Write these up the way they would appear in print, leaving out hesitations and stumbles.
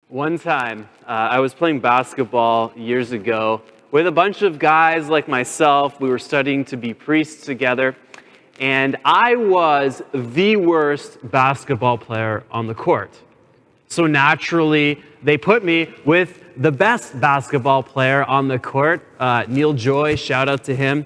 One time, I was playing basketball years ago with a bunch of guys like myself. We were studying to be priests together, and I was the worst basketball player on the court. So naturally, they put me with the best basketball player on the court, Neil Joy, shout out to him.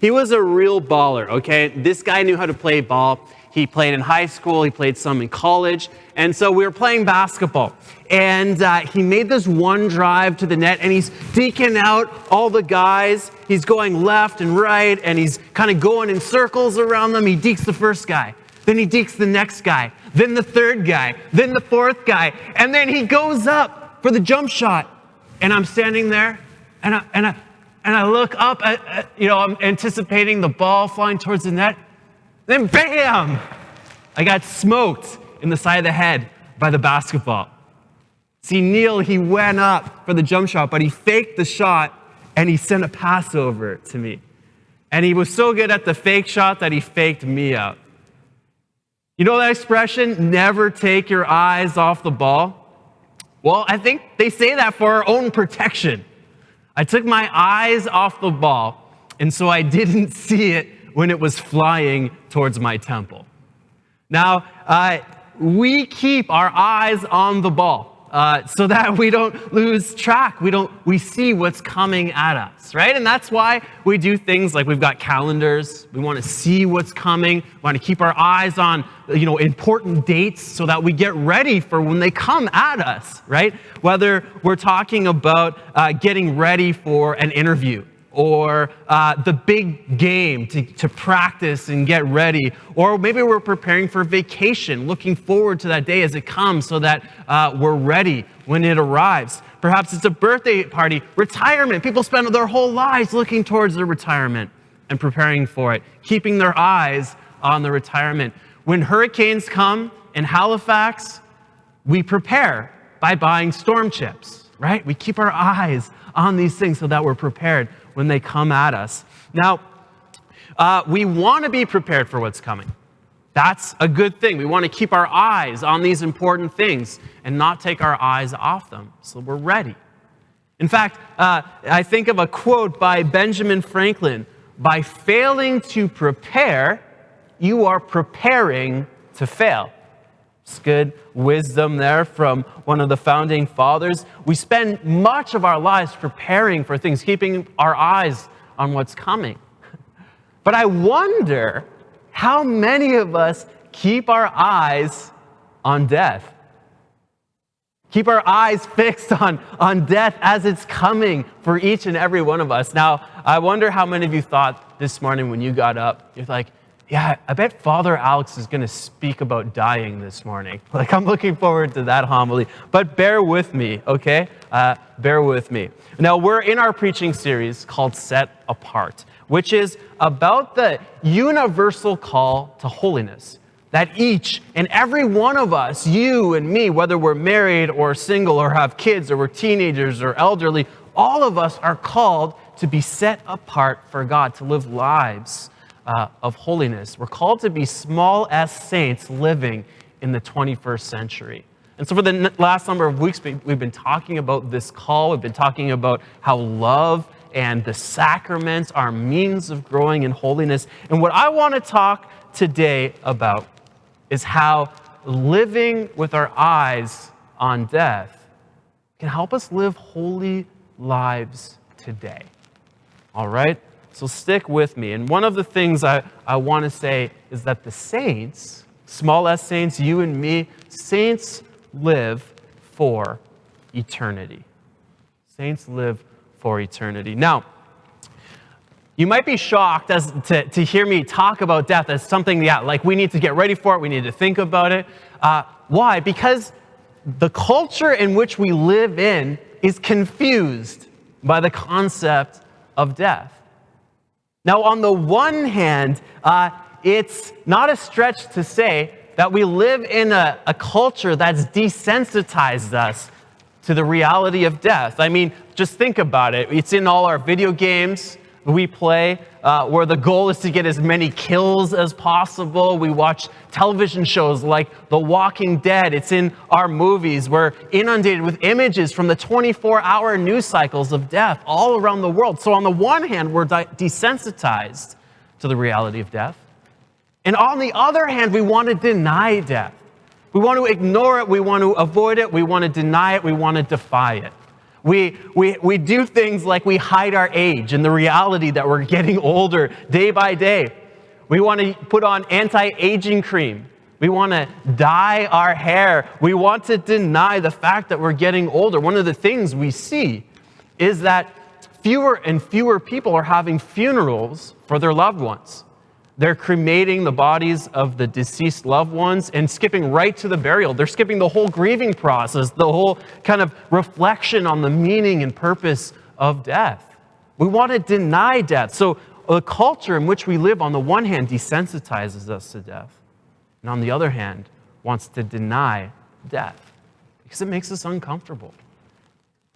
He was a real baller, okay? This guy knew how to play ball. He played in high school, he played some in college, and so we were playing basketball. And he made this one drive to the net, and he's deking out all the guys. He's going left and right, and he's kind of going in circles around them. He dekes the first guy, then he dekes the next guy, then the third guy, then the fourth guy, and then he goes up for the jump shot. And I'm standing there, and I look up, I'm anticipating the ball flying towards the net. Then bam! I got smoked in the side of the head by the basketball. See, Neil, he went up for the jump shot, but he faked the shot and he sent a pass over to me. And he was so good at the fake shot that he faked me out. You know that expression, never take your eyes off the ball? Well, I think they say that for our own protection. I took my eyes off the ball, and so I didn't see it when it was flying towards my temple. Now, we keep our eyes on the ball so that we don't lose track. We see what's coming at us, right? And that's why we do things like we've got calendars. We want to see what's coming. We want to keep our eyes on, important dates so that we get ready for when they come at us, right? Whether we're talking about getting ready for an interview, or the big game to practice and get ready. Or maybe we're preparing for vacation, looking forward to that day as it comes so that we're ready when it arrives. Perhaps it's a birthday party, retirement. People spend their whole lives looking towards their retirement and preparing for it, keeping their eyes on the retirement. When hurricanes come in Halifax, we prepare by buying storm chips, right? We keep our eyes on these things so that we're prepared when they come at us. Now, we want to be prepared for what's coming. That's a good thing. We want to keep our eyes on these important things and not take our eyes off them, so we're ready. In fact, I think of a quote by Benjamin Franklin: "By failing to prepare, you are preparing to fail." It's good wisdom there from one of the founding fathers. We spend much of our lives preparing for things, keeping our eyes on what's coming. But I wonder how many of us keep our eyes on death. Keep our eyes fixed on death as it's coming for each and every one of us. Now, I wonder how many of you thought this morning when you got up, you're like, yeah, I bet Father Alex is going to speak about dying this morning. Like, I'm looking forward to that homily. But bear with me, okay? Bear with me. Now, we're in our preaching series called Set Apart, which is about the universal call to holiness. That each and every one of us, you and me, whether we're married or single or have kids or we're teenagers or elderly, all of us are called to be set apart for God, to live lives of holiness. We're called to be small s saints living in the 21st century. And so for the last number of weeks, we've been talking about this call. We've been talking about how love and the sacraments are means of growing in holiness. And what I want to talk today about is how living with our eyes on death can help us live holy lives today. All right? So stick with me. And one of the things I want to say is that the saints, small s saints, you and me, saints live for eternity. Saints live for eternity. Now, you might be shocked to hear me talk about death as something, like we need to get ready for it, we need to think about it. Why? Because the culture in which we live in is confused by the concept of death. Now, on the one hand, it's not a stretch to say that we live in a culture that's desensitized us to the reality of death. I mean, just think about it. It's in all our video games. we play where the goal is to get as many kills as possible. We watch television shows like The Walking Dead. It's in our movies. We're inundated with images from the 24-hour news cycles of death all around the world. So on the one hand, we're desensitized to the reality of death. And on the other hand, we want to deny death. We want to ignore it. We want to avoid it. We want to deny it. We want to defy it. We do things like we hide our age and the reality that we're getting older day by day. We want to put on anti-aging cream. We want to dye our hair. We want to deny the fact that we're getting older. One of the things we see is that fewer and fewer people are having funerals for their loved ones. They're cremating the bodies of the deceased loved ones and skipping right to the burial. They're skipping the whole grieving process, the whole kind of reflection on the meaning and purpose of death. We want to deny death. So the culture in which we live, on the one hand, desensitizes us to death, and on the other hand, wants to deny death because it makes us uncomfortable.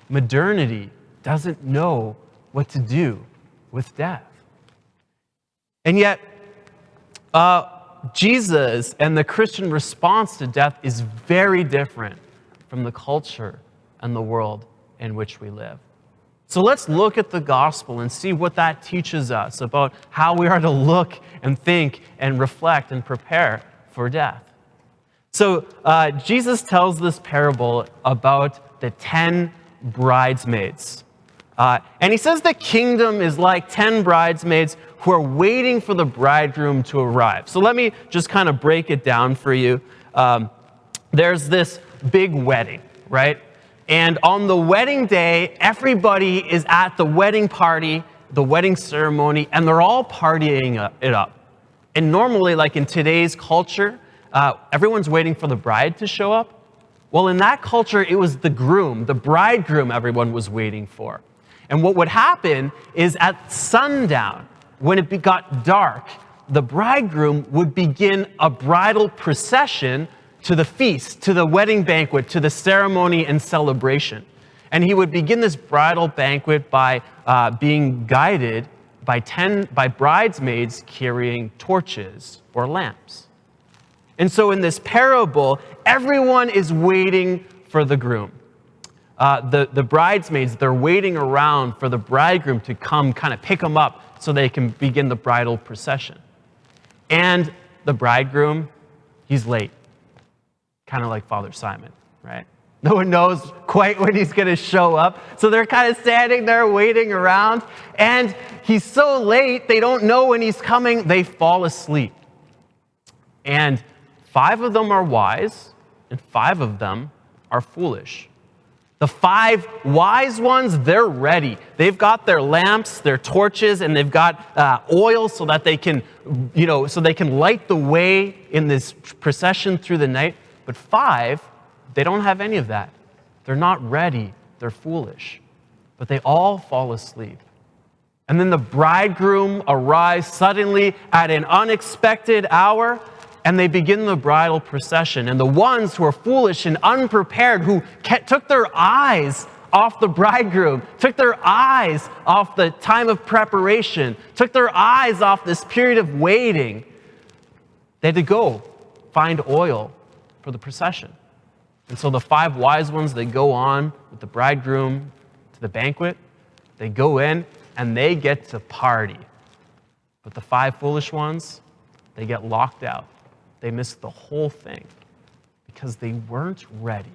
Modernity doesn't know what to do with death. And yet, Jesus and the Christian response to death is very different from the culture and the world in which we live. So let's look at the gospel and see what that teaches us about how we are to look and think and reflect and prepare for death. So Jesus tells this parable about the 10 bridesmaids. And he says the kingdom is like 10 bridesmaids who are waiting for the bridegroom to arrive. So let me just kind of break it down for you. There's this big wedding, right? And on the wedding day, everybody is at the wedding party, the wedding ceremony, and they're all partying it up. And normally, like in today's culture, everyone's waiting for the bride to show up. Well, in that culture, it was the groom, the bridegroom everyone was waiting for. And what would happen is at sundown, when it got dark, the bridegroom would begin a bridal procession to the feast, to the wedding banquet, to the ceremony and celebration. And he would begin this bridal banquet by being guided by bridesmaids carrying torches or lamps. And so in this parable, everyone is waiting for the groom. The bridesmaids, they're waiting around for the bridegroom to come kind of pick them up so they can begin the bridal procession. And the bridegroom, he's late. Kind of like Father Simon, right? No one knows quite when he's going to show up. So they're kind of standing there waiting around. And he's so late, they don't know when he's coming. They fall asleep. And 5 of them are wise, and 5 of them are foolish. The 5 wise ones, they're ready. They've got their lamps, their torches, and they've got oil so that they can, so they can light the way in this procession through the night. But 5, they don't have any of that. They're not ready. They're foolish. But they all fall asleep. And then the bridegroom arrives suddenly at an unexpected hour, and they begin the bridal procession. And the ones who are foolish and unprepared, who took their eyes off the bridegroom, took their eyes off the time of preparation, took their eyes off this period of waiting, they had to go find oil for the procession. And so the 5 wise ones, they go on with the bridegroom to the banquet. They go in and they get to party. But the 5 foolish ones, they get locked out. They missed the whole thing because they weren't ready.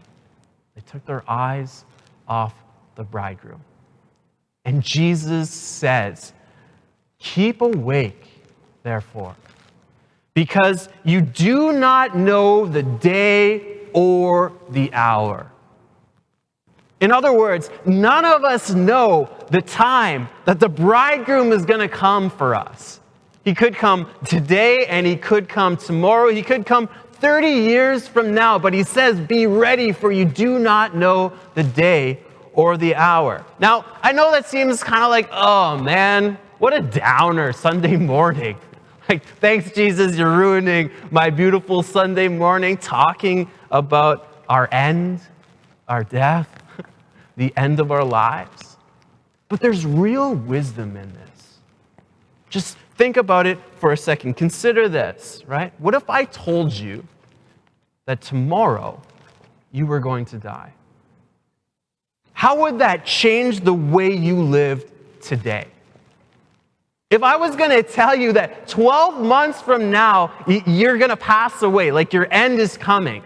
They took their eyes off the bridegroom. And Jesus says, "Keep awake, therefore, because you do not know the day or the hour." In other words, none of us know the time that the bridegroom is going to come for us. He could come today and he could come tomorrow. He could come 30 years from now, but he says, be ready, for you do not know the day or the hour. Now, I know that seems kind of like, oh man, what a downer Sunday morning. Like, thanks Jesus, you're ruining my beautiful Sunday morning talking about our end, our death, the end of our lives. But there's real wisdom in this. Just think about it for a second. Consider this, right? What if I told you that tomorrow you were going to die? How would that change the way you lived today? If I was going to tell you that 12 months from now, you're going to pass away, like your end is coming,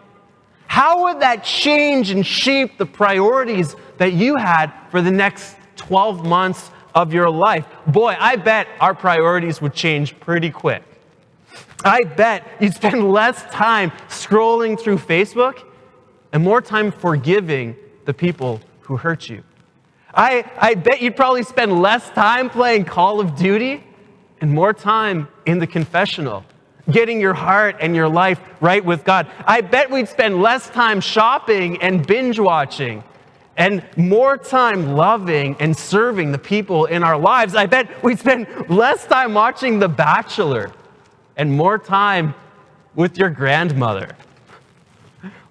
how would that change and shape the priorities that you had for the next 12 months of your life? Boy, I bet our priorities would change pretty quick. I bet you'd spend less time scrolling through Facebook and more time forgiving the people who hurt you. I bet you'd probably spend less time playing Call of Duty and more time in the confessional, getting your heart and your life right with God. I bet we'd spend less time shopping and binge watching and more time loving and serving the people in our lives. I bet we'd spend less time watching The Bachelor and more time with your grandmother.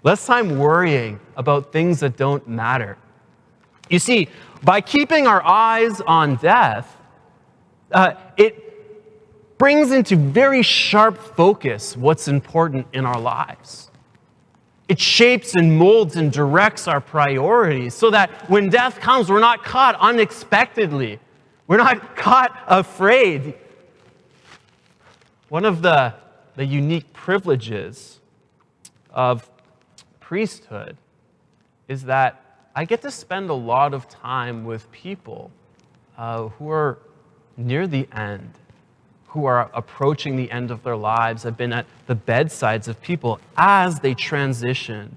Less time worrying about things that don't matter. You see, by keeping our eyes on death, it brings into very sharp focus what's important in our lives. It shapes and molds and directs our priorities so that when death comes, we're not caught unexpectedly. We're not caught afraid. One of the unique privileges of priesthood is that I get to spend a lot of time with people who are near the end, who are approaching the end of their lives. I've been at the bedsides of people as they transitioned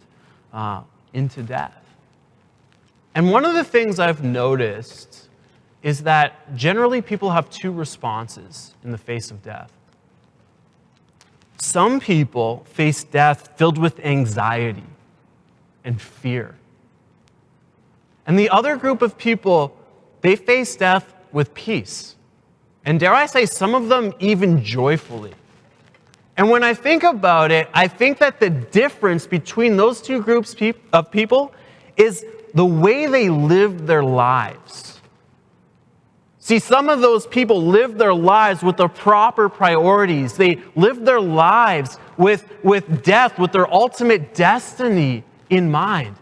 into death. And one of the things I've noticed is that generally people have two responses in the face of death. Some people face death filled with anxiety and fear. And the other group of people, they face death with peace. And dare I say, some of them even joyfully. And when I think about it, I think that the difference between those two groups of people is the way they live their lives. See, some of those people live their lives with the proper priorities. They live their lives with death, with their ultimate destiny in mind.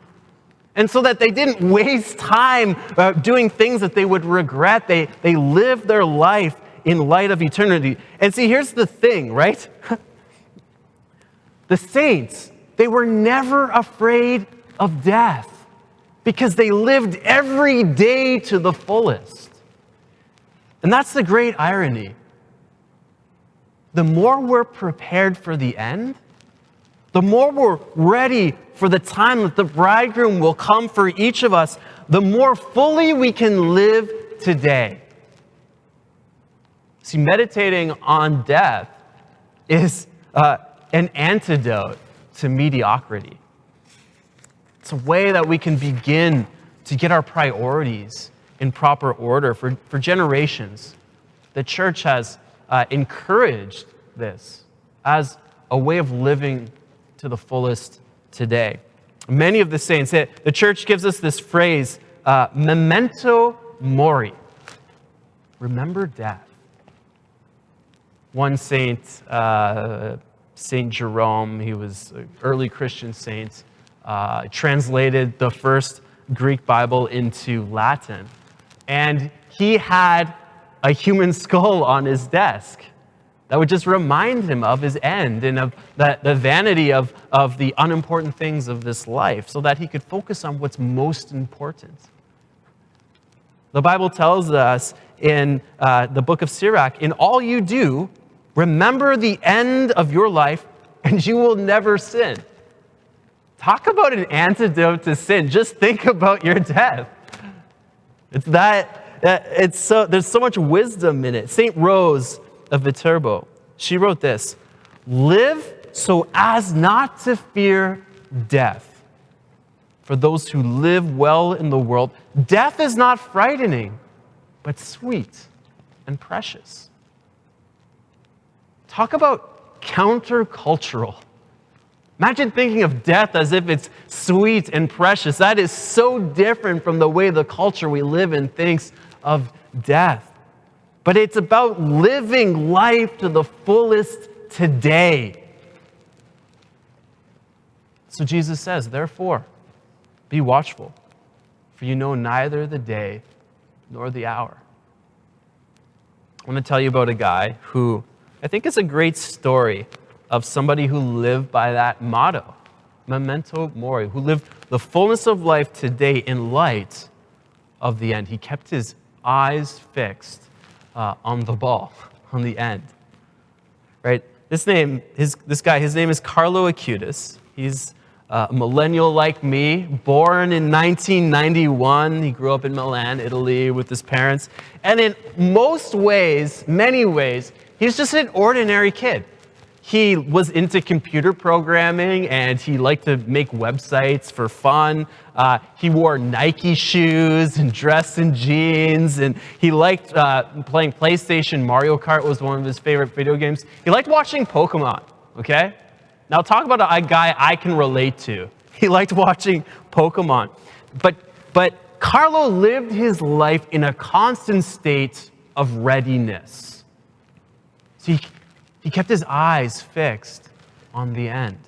And so that they didn't waste time doing things that they would regret. They lived their life in light of eternity. And see, here's the thing, right? The saints, they were never afraid of death because they lived every day to the fullest. And that's the great irony. The more we're prepared for the end, the more we're ready for the time that the bridegroom will come for each of us, the more fully we can live today. See, meditating on death is an antidote to mediocrity. It's a way that we can begin to get our priorities in proper order. For generations, the church has encouraged this as a way of living to the fullest today. Many of the saints, the church gives us this phrase, memento mori. Remember death. One saint, Saint Jerome, he was an early Christian saint, translated the first Greek Bible into Latin. And he had a human skull on his desk that would just remind him of his end and of the vanity of the unimportant things of this life so that he could focus on what's most important. The Bible tells us in the book of Sirach, in all you do, remember the end of your life and you will never sin. Talk about an antidote to sin. Just think about your death. There's so much wisdom in it. St. Rose of Viterbo, she wrote this: live so as not to fear death. For those who live well in the world, death is not frightening, but sweet and precious. Talk about countercultural. Imagine thinking of death as if it's sweet and precious. That is so different from the way the culture we live in thinks of death. but it's about living life to the fullest today. So Jesus says, therefore, be watchful, for you know neither the day nor the hour. I want to tell you about a guy who I think is a great story of somebody who lived by that motto, memento mori, who lived the fullness of life today in light of the end. He kept his eyes fixed on the ball, on the end. Right? This name is Carlo Acutis. He's a millennial like me, born in 1991. He grew up in Milan, Italy, with his parents. And in many ways, he's just an ordinary kid. He was into computer programming, and he liked to make websites for fun. He wore Nike shoes and dressed in jeans, and he liked playing PlayStation. Mario Kart was one of his favorite video games. He liked watching Pokemon, okay? Now talk about a guy I can relate to. He liked watching Pokemon. But Carlo lived his life in a constant state of readiness. See, he kept his eyes fixed on the end.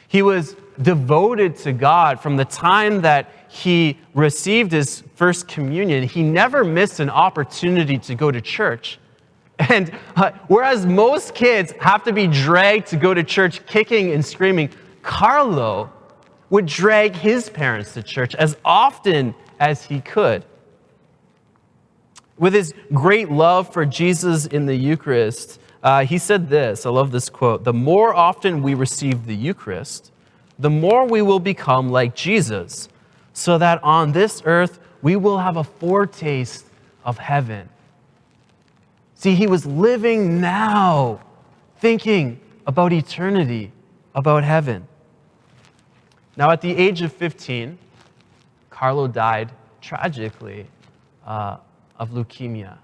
He was devoted to God from the time that he received his first communion. He never missed an opportunity to go to church. And whereas most kids have to be dragged to go to church kicking and screaming, Carlo would drag his parents to church as often as he could. With his great love for Jesus in the Eucharist, he said this, I love this quote, "The more often we receive the Eucharist, the more we will become like Jesus, so that on this earth we will have a foretaste of heaven." See, he was living now, thinking about eternity, about heaven. Now, at the age of 15, Carlo died tragically of leukemia.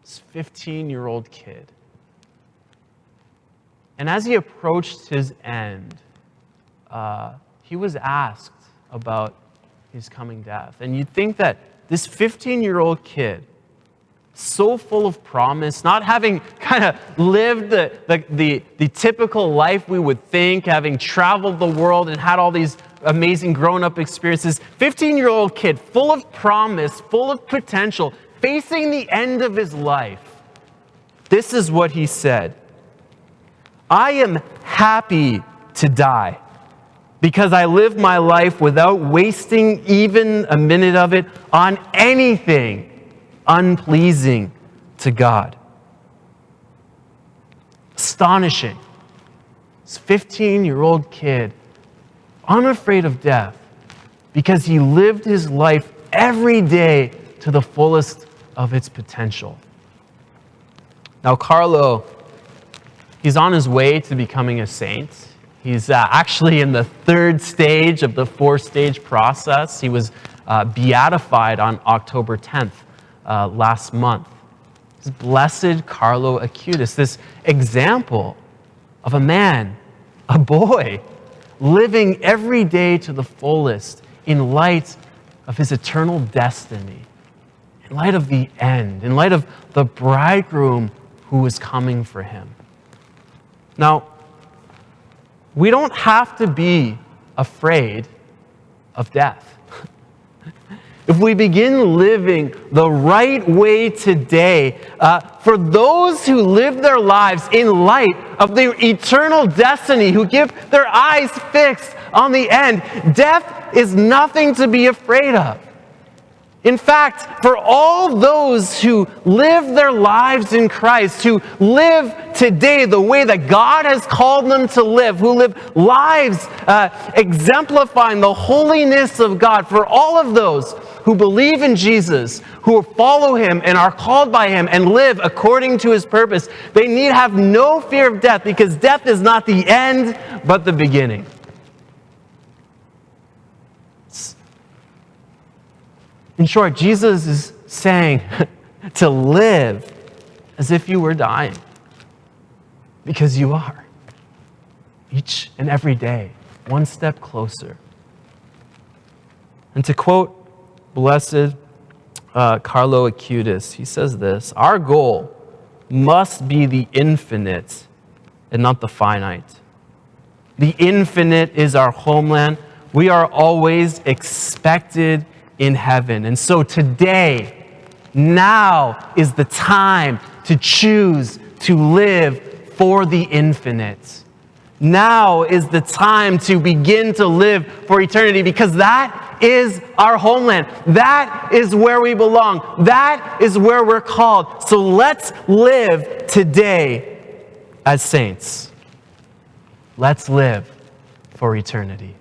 This 15-year-old kid. And as he approached his end, he was asked about his coming death. And you'd think that this 15-year-old kid, so full of promise, not having kind of lived the typical life we would think, having traveled the world and had all these amazing grown-up experiences, 15-year-old kid, full of promise, full of potential, facing the end of his life. This is what he said: "I am happy to die because I live my life without wasting even a minute of it on anything unpleasing to God." Astonishing. This 15-year-old kid, unafraid of death, because he lived his life every day to the fullest of its potential. Now, Carlo, he's on his way to becoming a saint. He's actually in the third stage of the four-stage process. He was beatified on October 10th. Last month. This blessed Carlo Acutis, this example of a man, a boy, living every day to the fullest in light of his eternal destiny, in light of the end, in light of the bridegroom who is coming for him. Now, we don't have to be afraid of death. If we begin living the right way today, for those who live their lives in light of their eternal destiny, who give their eyes fixed on the end, death is nothing to be afraid of. In fact, for all those who live their lives in Christ, who live today the way that God has called them to live, who live lives exemplifying the holiness of God, for all of those who believe in Jesus, who follow him and are called by him and live according to his purpose, they need have no fear of death, because death is not the end, but the beginning. In short, Jesus is saying to live as if you were dying, because you are. Each and every day, one step closer. And to quote blessed Carlo Acutis. He says this: our goal must be the infinite and not the finite. The infinite is our homeland. We are always expected in heaven. And so today, now is the time to choose to live for the infinite. Now is the time to begin to live for eternity, because that is our homeland. That is where we belong. That is where we're called. So let's live today as saints. Let's live for eternity.